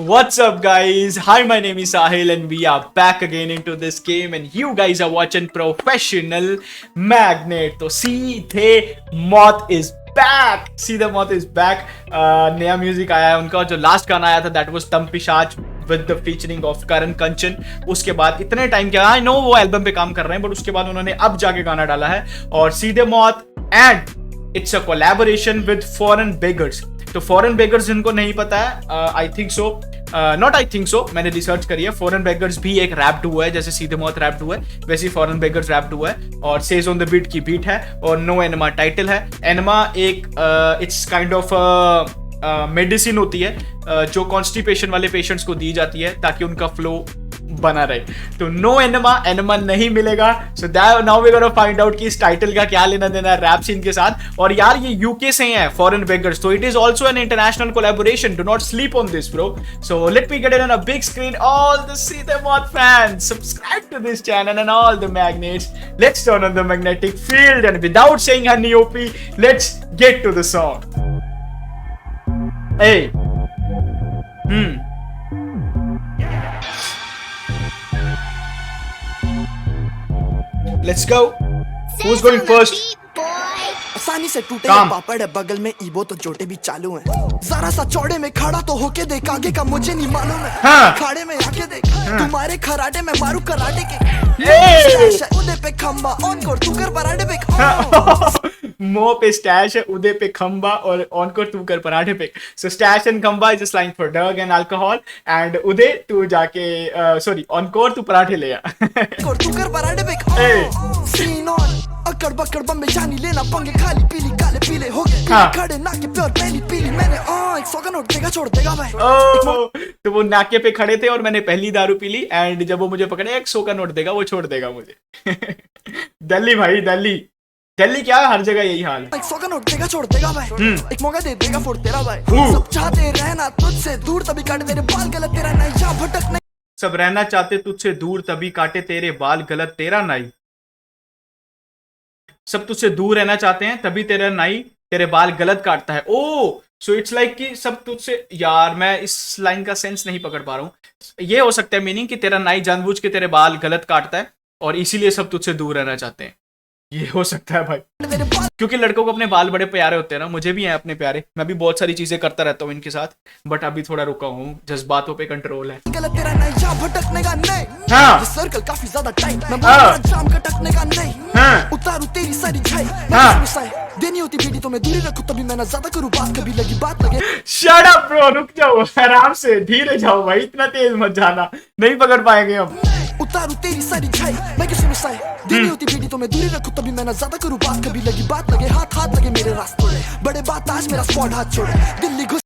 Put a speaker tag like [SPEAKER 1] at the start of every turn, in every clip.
[SPEAKER 1] What's up, guys? Hi, my name is Sahil, and we are back again into this game. And you guys are watching Professional Magnet. तो सीधे मौत is back. सीधे मौत is back. नया music आया है उनका. जो लास्ट गाना आया था that was तम पिशाच with the featuring of करण कंचन. उसके बाद इतने टाइम क्या, I know वो एल्बम पे काम कर रहे हैं, बट उसके बाद उन्होंने अब जाके गाना डाला है. और सीधे मौत and it's a collaboration with Foreign Beggars. तो फॉरेन बेगर्स जिनको नहीं पता है, आई think so, not I think सो, मैंने रिसर्च करी है. फॉरेन बेगर्स भी एक रैप डुओ है, जैसे सीधे मौत रैप डुओ है, वैसे ही फॉरेन बेगर्स रैप डुओ है. और सेज ऑन द बीट की बीट है और नो एनमा टाइटल है. एनमा एक इट्स काइंड ऑफ मेडिसिन होती है जो कॉन्स्टिपेशन वाले पेशेंट्स को दी जाती है ताकि उनका फ्लो बना रहे. तो नो एनमा नहीं मिलेगा. So now we gonna find out कि इस टाइटल का क्या लेना देना है रैप सीन के साथ. और यार ये यूके से हैं फॉरेन बेगर्स, तो it is also an international collaboration. Do not sleep on this bro. So let me get it on a big screen. All the Seedhe Maut fans, subscribe to this channel and all the magnets. Let's turn on the magnetic field and without saying honey OP, let's get to the song. Hey. Let's go. Who's going first?
[SPEAKER 2] आसानी से टूटे पापड़ है बगल में ईबो तो जोटे भी चालू हैं. जरा सा चौड़े में खड़ा तो होके देख, आगे का मुझे नहीं मालूम है.
[SPEAKER 1] हाँ.
[SPEAKER 2] खाड़े में आके देख, तुम्हारे खराटे में मारू कराटे के. उदे पे खंबा ऑन कर तू कर पराठे पे.
[SPEAKER 1] मुंह पे स्टैश है, उदे पे खंबा और ऑन कर तू कर पराठे पे. सो स्टैश एंड खंबा is slang for drug and alcohol. And उदे तू जाके सॉरी ऑन कर तू पराठे ले आ.
[SPEAKER 2] कर तू कर पराठे पे. सीन ऑन अकड़ बकड़ बम में जानी लेना पंगे, खाली पीली काले पीले हो गए. खड़े नाके पे और पहली पीली मैंने 100 का नोट देगा छोड़ देगा भाई.
[SPEAKER 1] तो वो नाके पे खड़े थे और मैंने पहली दारू पी ली. एंड जब वो मुझे पकड़े 100 का नोट देगा, वो छोड़ देगा मुझे. दिल्ली भाई, दिल्ली क्या, हर जगह यही हाल है.
[SPEAKER 2] 100 का नोट देगा छोड़ देगा भाई. एक मौका दे देगा फोड़ तेरा भाई. सब चाहते रहना तुझसे दूर, तभी काटे तेरे बाल गलत तेरा नहीं जा भटक नहीं.
[SPEAKER 1] सब रहना चाहते तुझसे दूर, तभी काटे तेरे बाल गलत तेरा नाई. सब तुझसे दूर रहना चाहते हैं तभी तेरा नाई तेरे बाल गलत काटता है. ओ सो इट्स लाइक कि सब तुझसे, यार मैं इस लाइन का सेंस नहीं पकड़ पा रहा हूँ. ये हो सकता है मीनिंग कि तेरा नाई जानबूझ के तेरे बाल गलत काटता है और इसीलिए सब तुझसे दूर रहना चाहते हैं. ये हो सकता है भाई, क्योंकि लड़कों को अपने बाल बड़े प्यारे होते हैं ना. मुझे भी हैं अपने प्यारे, मैं भी बहुत सारी चीजें करता रहता हूँ इनके साथ, बट अभी थोड़ा रुका हूँ, जज्बातों पे कंट्रोल है.
[SPEAKER 2] गलत तेरा नहीं जा भटकने का नहीं.
[SPEAKER 1] हाँ.
[SPEAKER 2] ये सर्कल काफी ज्यादा टाइट, मैं जाम कटकने का नहीं.
[SPEAKER 1] हाँ.
[SPEAKER 2] उतारू तेरी सारी छाई.
[SPEAKER 1] हाँ.
[SPEAKER 2] देनी होती बीड़ी तो मैं दूरी रखूं, तभी मैं ना ज्यादा करूं बात, कभी लगी बात लगे.
[SPEAKER 1] शट अप ब्रो, रुक जाओ, आराम से, धीरे जाओ भाई, इतना तेज मत जाना, नहीं पकड़ पाएंगे हम.
[SPEAKER 2] उतारू तेरी सारी छाई, मैं किसी में साई. देनी होती बीड़ी तो मैं दूरी रखूं, तभी मैं ना ज्यादा करूं बात, कभी लगी बात लगे. हाथ लगे मेरे रास्ते में, बड़े बात आज मेरा स्क्वाड हाथ छोड़े. दिल्ली घुस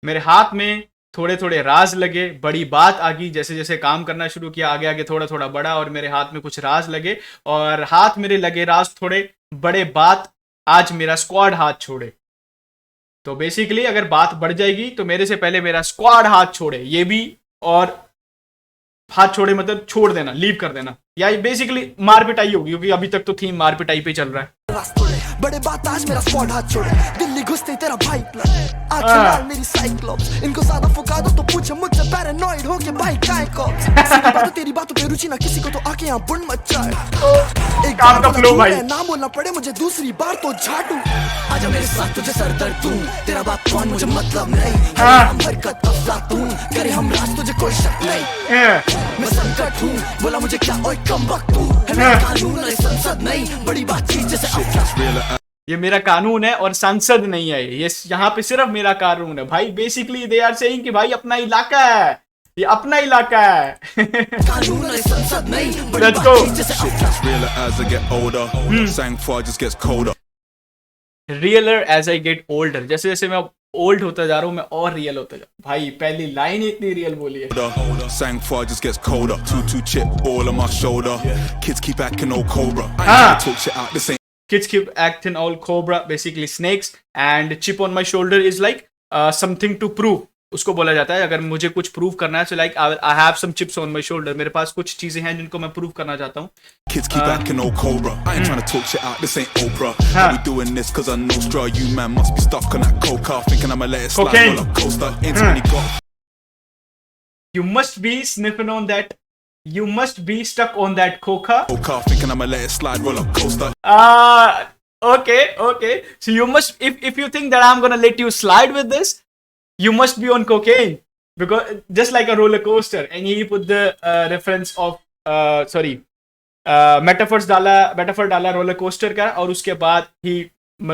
[SPEAKER 1] मेरे हाथ में थोड़े थोड़े राज लगे, बड़ी बात आ गई. जैसे जैसे काम करना शुरू किया, आगे आगे थोड़ा थोड़ा बड़ा, और मेरे हाथ में कुछ राज लगे, और हाथ मेरे लगे राज थोड़े बड़े, बात आज मेरा स्क्वाड हाथ छोड़े. तो बेसिकली अगर बात बढ़ जाएगी तो मेरे से पहले मेरा स्क्वाड हाथ छोड़े, ये भी. और हाथ छोड़े मतलब छोड़ देना, लीव कर देना, या बेसिकली मार पिटाई होगी, क्योंकि अभी तक तो थीम मार पिटाई पे चल रहा है.
[SPEAKER 2] बड़े बात आज मेरा स्क्वाड हाथ छोड़े. दिल्ली घुसते तेरा भाई आखिर मेरी साइक्लोप्स. इनको ज्यादा फुका दो तो पूछे मुझसे पैरानॉइड हो के भाई काय को. तेरी बातों पे रुचि ना किसी को, तो आके यहाँ बुन मत जाए. एक
[SPEAKER 1] काम का फ्लो भाई,
[SPEAKER 2] ना बोलना पड़े मुझे दूसरी बार तो झाटू. आजा मेरे साथ तुझे सर दर्द दूं, तेरा बाप कौन मुझे मतलब नहीं. हम हरकत अफलातून करे, हम राज तुझे कोई शक नहीं. मैं संकट हूँ, बोला मुझे क्या ओए कम वक्त तू है. मेरा कानून है संसद नहीं, बड़ी बात चीज जैसे
[SPEAKER 1] ये मेरा कानून है और संसद नहीं है. ये यहाँ पे सिर्फ मेरा कानून है भाई. बेसिकली दे आर सेइंग कि भाई अपना इलाका है, ये अपना इलाका है. Let's go. Realer as I get older. जैसे जैसे मैं ओल्ड होता जा रहा हूँ, मैं और रियल होता जा रहा हूँ. भाई पहली लाइन इतनी रियल बोली है.
[SPEAKER 3] Sang far just gets colder. 2-2 chip all on my shoulder. Kids keep acting all cobra. I talk shit out this ain't.
[SPEAKER 1] Kids keep acting all cobra, basically snakes, and chip on my shoulder is like something to prove. उसको बोला जाता है अगर मुझे कुछ prove करना है, so like I have some chips on my shoulder, मेरे पास कुछ चीजें हैं जिनको मैं प्रूव करना चाहता हूँ.
[SPEAKER 3] Kids keep acting old Cobra. I ain't trying to talk shit out, this ain't Oprah. How we doing this cause I know straw. You man must be stuck on that coca. Thinking I'ma let it slide.
[SPEAKER 1] Cocaine.
[SPEAKER 3] Roll up coaster. Ain't too many got.
[SPEAKER 1] You must be sniffing on that. You must be stuck on that coca.
[SPEAKER 3] Coca. Thinking I'ma let it slide. Roll up coaster.
[SPEAKER 1] Okay. So you must, if you think that I'm gonna let you slide with this, you must be on cocaine, because just like a roller coaster. And he put the reference of metaphor डाला roller coaster का, और उसके बाद ही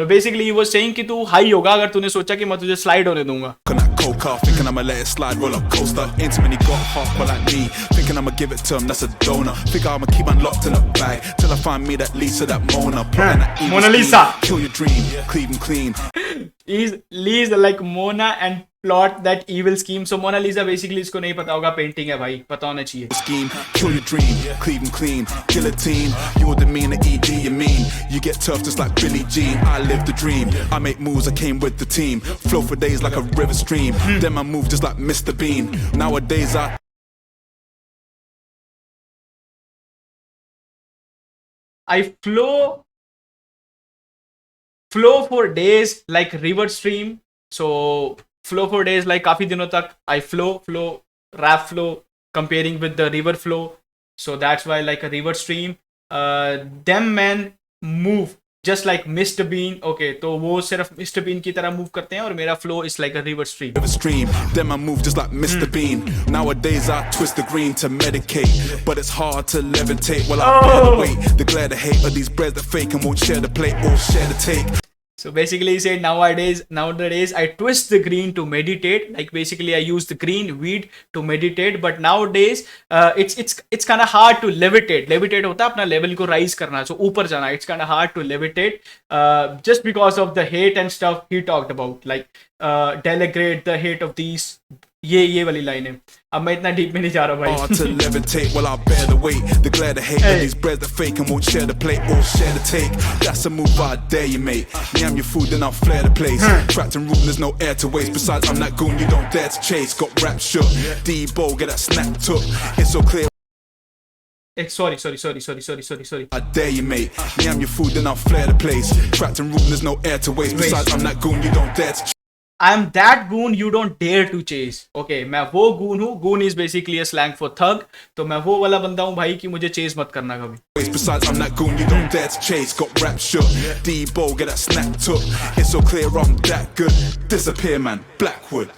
[SPEAKER 1] basically he was saying कि तू high होगा अगर तूने सोचा कि मैं तुझे स्लाइड होने दूंगा.
[SPEAKER 3] Coca, thinking I'ma let it slide, roll up coaster. Ain't too many got half but like me. Thinking I'ma give it to him, that's a donor. Figure I'ma keep on locked in the bag till I find me that Lisa, that Mona. Plotting that evil
[SPEAKER 1] Mona
[SPEAKER 3] scheme.
[SPEAKER 1] Lisa.
[SPEAKER 3] Kill your dream, clean and clean.
[SPEAKER 1] He's like Mona and plot that evil scheme. So Mona Lisa basically इसको नहीं पता होगा, painting है भाई, पता होना चाहिए.
[SPEAKER 3] Scheme, kill your dream, clean and clean. Guillotine, you would demean the ED, you mean. You get tough just like Billie Jean. I live the dream, I make moves, I came with the team. Flow for days like a river stream. Then I move just like Mr. Bean. Nowadays
[SPEAKER 1] I flow for days like river stream. So flow for days like काफी दिनों तक I flow rap flow comparing with the river flow. So that's why like a river stream. Them men move just like Mr. Bean. Okay, तो वो सिर्फ Mr. Bean की तरह move करते हैं और मेरा flow is like a river stream.
[SPEAKER 3] Then I move just like Mr. Bean. Nowadays I twist the green to medicate, but it's hard to levitate while I bear the weight. The glare, the hate of these breads that fake and won't share the plate or share the take.
[SPEAKER 1] So basically he said nowadays I twist the green to meditate. Like basically I use the green weed to meditate, but nowadays it's kind of hard to levitate. Levitate होता है अपना level को rise करना, so ऊपर जाना. It's kind of hard to levitate just because of the hate and stuff he talked about. Like denigrate the hate of these. ये वाली line है. अब मैं इतना डीप में नहीं जा रहा भाई.
[SPEAKER 3] Hard to levitate while I bear the weight. The glare, the hate of these breads that fake and won't share the plate or share the take. That's a move I dare you, mate. Yam your food then I'll flare the place. Trapped in room, there's no air to waste. Besides, I'm that goon you don't dare to chase. Got rap shook. Debo, get that snap took. It's so clear.
[SPEAKER 1] Sorry.
[SPEAKER 3] I dare you, mate. Yam your food then I'll flare the place. Trapped in room, there's no air to waste. Besides, I'm that goon you don't dare to chase.
[SPEAKER 1] I am that goon you don't dare to chase. Okay, मैं वो goon हूँ. Goon is basically a slang for thug. तो मैं वो वाला बंदा हूँ भाई कि मुझे chase मत करना कभी.
[SPEAKER 3] Besides, I'm that goon you don't dare to chase. Got rap shook. Debo, get that snap took. It's so clear I'm that good. Disappear, man. Blackwood.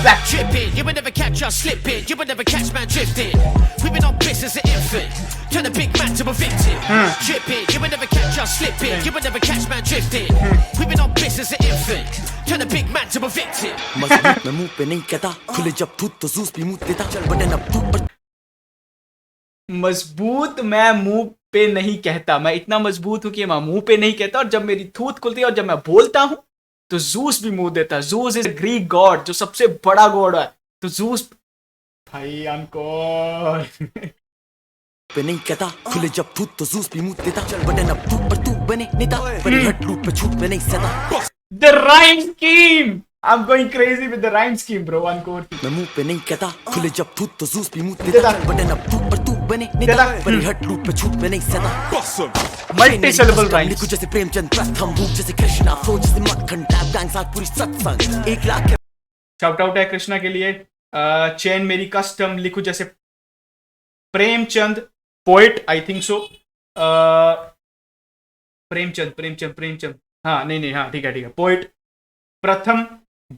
[SPEAKER 4] Black tripping, you would never catch us slipping. You would never catch man drifting. We've been on bliss as an infant. Turn a big man to a victim. Tripping, you would never catch us slipping. You would never catch man drifting. We've been on bliss as an infant. Turn a big man to a victim.
[SPEAKER 2] मजबूत मैं मुंह पे नहीं कहता, खुले जब थूत तो juice भी मुंह देता. चल बटन अब तू पर.
[SPEAKER 1] मजबूत मैं मुंह पे नहीं कहता. मैं इतना मजबूत हूँ कि मैं मुंह पे नहीं कहता, और जब मेरी थूत खुलती है और जब मैं बोलता हूँ तो जूस भी मुंह देता. जूस इज ग्रीक गॉड, जो सबसे बड़ा गॉड है. तो जूस भाई अनकोर
[SPEAKER 2] पे नहीं कहता, खुले जब थूत तो जूस भी मुंह देता. चल बटन अब तू पर तू बने नेता, पर हट लूट पे छूट पे नहीं सदा.
[SPEAKER 1] The rhyme scheme. I'm going crazy with the rhyme scheme, bro. Encore.
[SPEAKER 2] मैं मुंह पे नहीं कहता, खुले जब थूत तो जूस भी मुंह देता. बटन अब तू पर तू बने नेता, पर हट लूट पे छूट पे नहीं सदा.
[SPEAKER 1] Multi-syllable rhymes.
[SPEAKER 2] लिखो जैसे प्रेमचंद प्रथम, भूख जैसे कृष्णा, फ्लो जैसे मक्खन, टैप गैंग साथ पूरी सत्संग. 1 लाख
[SPEAKER 1] शाउट आउट है कृष्णा के लिए. चेन मेरी कस्टम, लिखो जैसे प्रेमचंद, पोएट आई थिंक सो. प्रेमचंद हाँ नहीं हाँ ठीक है. पोएट प्रथम,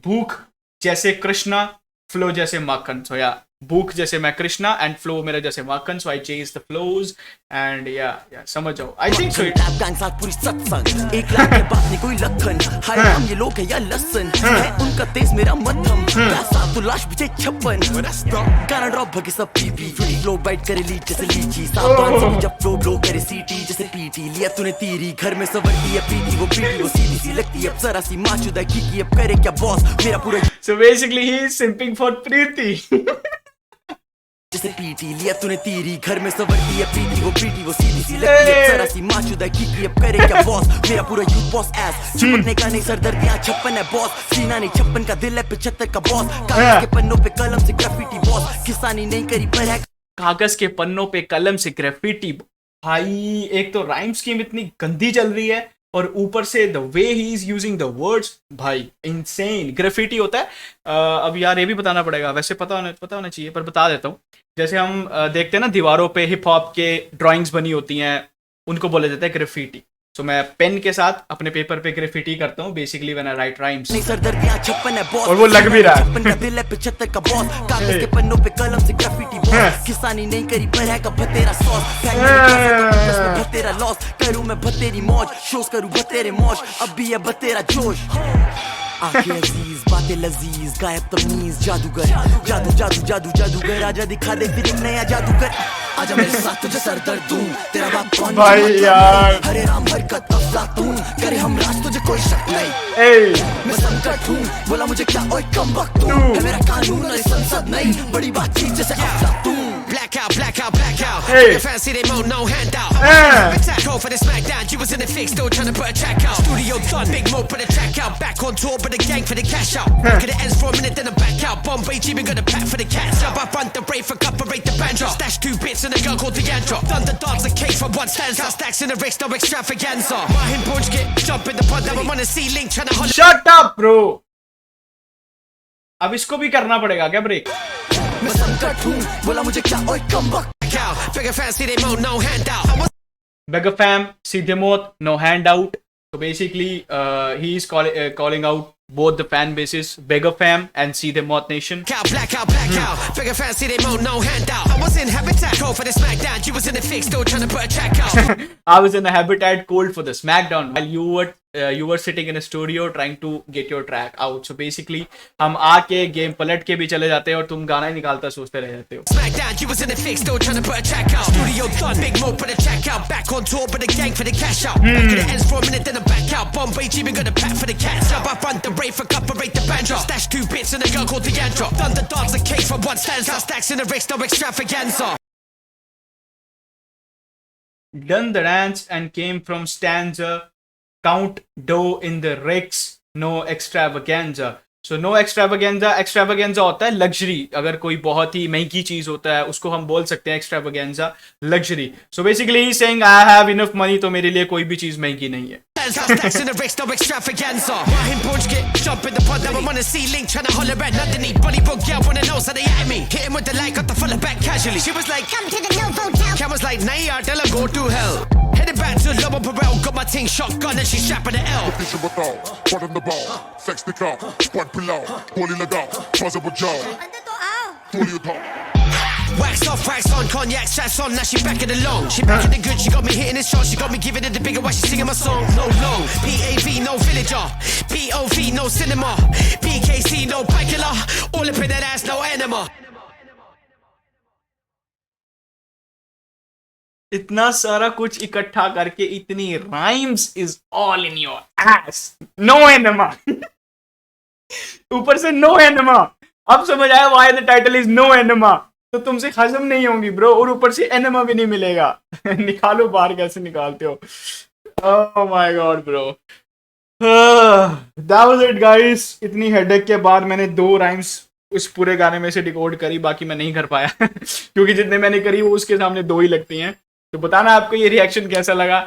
[SPEAKER 1] भूख जैसे कृष्णा, फ्लो जैसे माखन. सो या भूख जैसे मैं कृष्णा एंड फ्लो मेरा जैसे माखन. So I chase the flows and या समझ जाओ. I think so.
[SPEAKER 2] Tap gang साथ पूरी सत्संग. 1 लाख के बाद नहीं कोई लखन. हाय हम ये लोग है या लसन है उनका तेज मेरा मध्यम. साथ तो लाश बिछे 56. गाना ड्रॉप भगे सब पीपी. फ्लो बाइट करे लीच जैसे लीची. सावधान से जब फ्लो ब्लो करे सीटी जैसे पीटी. लिया तूने तीरी घर में सवरती है पीटी. वो पीटी वो सीधी सी लगती है जरा सी माचुदा की अब करे क्या बॉस मेरा पूरा.
[SPEAKER 1] So basically he is simping for Preeti.
[SPEAKER 2] से पीटी लिया तूने तीरी, घर में सवरती है पीटी वो सीधी सी लगती है, जरा सी माचुदा की अब करे क्या बॉस, मेरा पूरा यूथ बॉस एस, चिपकने का नहीं सर दर्दियां 56 है बॉस, सीना नहीं 56 का दिल है 75 का बॉस, कागज के पन्नों पे कलम से ग्राफिटी बॉस, किसानी नहीं करी पर है
[SPEAKER 1] कागज के पन्नों पे कलम से ग्राफिटी। भाई एक तो राइम स्कीम इतनी गंदी चल रही है और ऊपर से the way he is using the words, भाई इनसेन। ग्राफिटी होता है अब यार ये भी बताना पड़ेगा, वैसे पता होना चाहिए पर बता देता हूँ। जैसे हम देखते हैं ना दीवारों पे हिप हॉप के ड्राइंग्स बनी होती हैं, उनको बोला जाता है ग्राफिटी। तो मैं पेन के साथ अपने पेपर पे ग्राफिटी करता हूँ basically when I right rhymes, और वो लग भी रहा है।
[SPEAKER 2] 75 का बॉस, कागज के पन्नों पे कलम से ग्राफिटी बॉस, किसानी नहीं करी पर है का भतेरा सॉस, भतेरा लॉस, करूँ मैं भतेरी मौज, शोज करूँ भतेरे मौज, अब भी है भतेरा जोश। आंखें अजीज बातें लजीज, गायब तमीज जादूगर, जादू जादू जादू जादूगर, आजा दिखा दे फिर एक नया जादूगर, आजा मेरे साथ तुझे सर दर्द दूं, तेरा बाप कौन
[SPEAKER 1] भाई यार,
[SPEAKER 2] हरे राम हरकत अफलातून, करे हम राज तुझे कोई शक नहीं, मैं संकट हूँ बोला मुझे क्या ओए कम वक्त तू, है मेरा कानून और संसद नहीं, बड़ी बातचीत जैसे अफलातून।
[SPEAKER 4] Blackout, blackout, blackout. Hey. Your fancy they mo no handout. Attack home for the smackdown. You was in the fix, still trying to put a track out. Studio done, big mo put a track out. Back on tour, but the gang for the cash out. Back at the ends for a minute, then I'm back out. Bombay, even got a pack for the cats. Up, I front the brave for cup, rate the banjo. Stash 2 bits and a girl called Deandra. Thunder dogs, a cake for one stanza. Stacks in the Ricks, no extravaganza. Mahin Bunch get jump in the pod, now I'm on the ceiling trying to holler.
[SPEAKER 1] Shut up, bro. अब इसको भी करना पड़ेगा क्या break?
[SPEAKER 2] मैं संकट हूँ बोला मुझे क्या ओए कम वक्त,
[SPEAKER 4] bigger fan see they mo no handout.
[SPEAKER 1] Beggar fam, सीधे मौत, no handout. So basically, he is calling out both the fan bases, Beggar fam and Seedhe Maut Nation.
[SPEAKER 4] Blackout, blackout. Bigger fan see they mo no handout. I was in Habitat cold for the smackdown. You was in the fix, still trying to put a track out.
[SPEAKER 1] I was in the Habitat cold for the smackdown while you were sitting in a studio trying to get your track out. So basically, हम आके game पलट के भी चले जाते हैं और तुम गाना ही निकालता सोचते रह जाते हो.
[SPEAKER 4] Smackdown, you was in the fix, still trying to put a track out. Studio done, big mo put a track out. Back on tour, but the gang for the cash out. Back at the ends for a minute, then I'm back out. Bombay, even got a pack for the cats. Up, I front the brave for cup, rate the banjo. Stash 2 bits and a girl called Deandra. Thunder dogs, a cake for one stanza. Stacks in the Ricks, no extravaganza.
[SPEAKER 1] Done the dance and came from stanza. Count dough in the Ricks, no extravaganza. So no extravaganza, extravaganza होता है luxury. अगर कोई बहुत ही महंगी चीज होता है उसको हम बोल सकते हैं extravaganza, luxury. So basically he's saying I have enough money, तो मेरे लिए कोई भी चीज महंगी नहीं है.
[SPEAKER 4] Stacks in the Ricks, no extravaganza. Mahin Bunch get jump in the pod, now I'm on the ceiling trying to holler at underneath. Bollywog girl wanna know, so they at me. Hit him with the light, got the fuller back casually. She was like, come to the Novo Town. Cam was like, nah, yeah, tell her go to hell. Headed back to Lobo Burrell, got my ting shotgun and she strapping the L.
[SPEAKER 5] Fischer बताओ, bottom the ball, sex the car, squad pillow, गोली लगाओ, buzzer with jaw, गोली उठाओ.
[SPEAKER 4] Wax off, wax on, cognac, straps on, now she back in the long. She back in the good, she got me hitting this shot, she got me giving it the bigger while she singing my song. No long, PAV, no villager, POV, no cinema, BKC, no bikeler, all up in that ass, no enema.
[SPEAKER 1] इतना सारा कुछ इकट्ठा करके इतनी rhymes is all in your ass. No enema. ऊपर से no enema. अब समझ आया why the title is no enema. तो तुमसे हजम नहीं होंगी ब्रो, और ऊपर से एनिमा भी नहीं मिलेगा. निकालो बाहर, कैसे निकालते हो? Oh my God bro. That was it guys. इतनी हेडेक के बाद मैंने 2 राइम्स उस पूरे गाने में से डिकोड करी, बाकी मैं नहीं कर पाया क्योंकि जितने मैंने करी वो उसके सामने 2 ही लगती हैं. तो बताना आपको ये रिएक्शन कैसा लगा.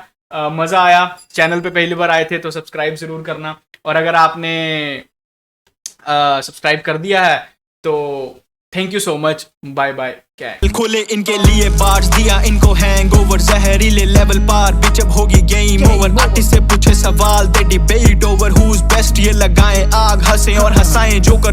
[SPEAKER 1] मज़ा आया? चैनल पे पहली बार आए थे तो सब्सक्राइब ज़रूर करना, और अगर आपने सब्सक्राइब कर दिया है तो thank you so much. Bye bye. क्या
[SPEAKER 6] खोले इनके लिए बार्स, दिया इनको हैंगओवर, जहरीले लेवल पार, बिचअप होगी गेम ओवर. आर्टिस्ट से पूछे सवाल, they debate over who is best, ये लगाएं आग, हंसे और हंसाएं, जोकर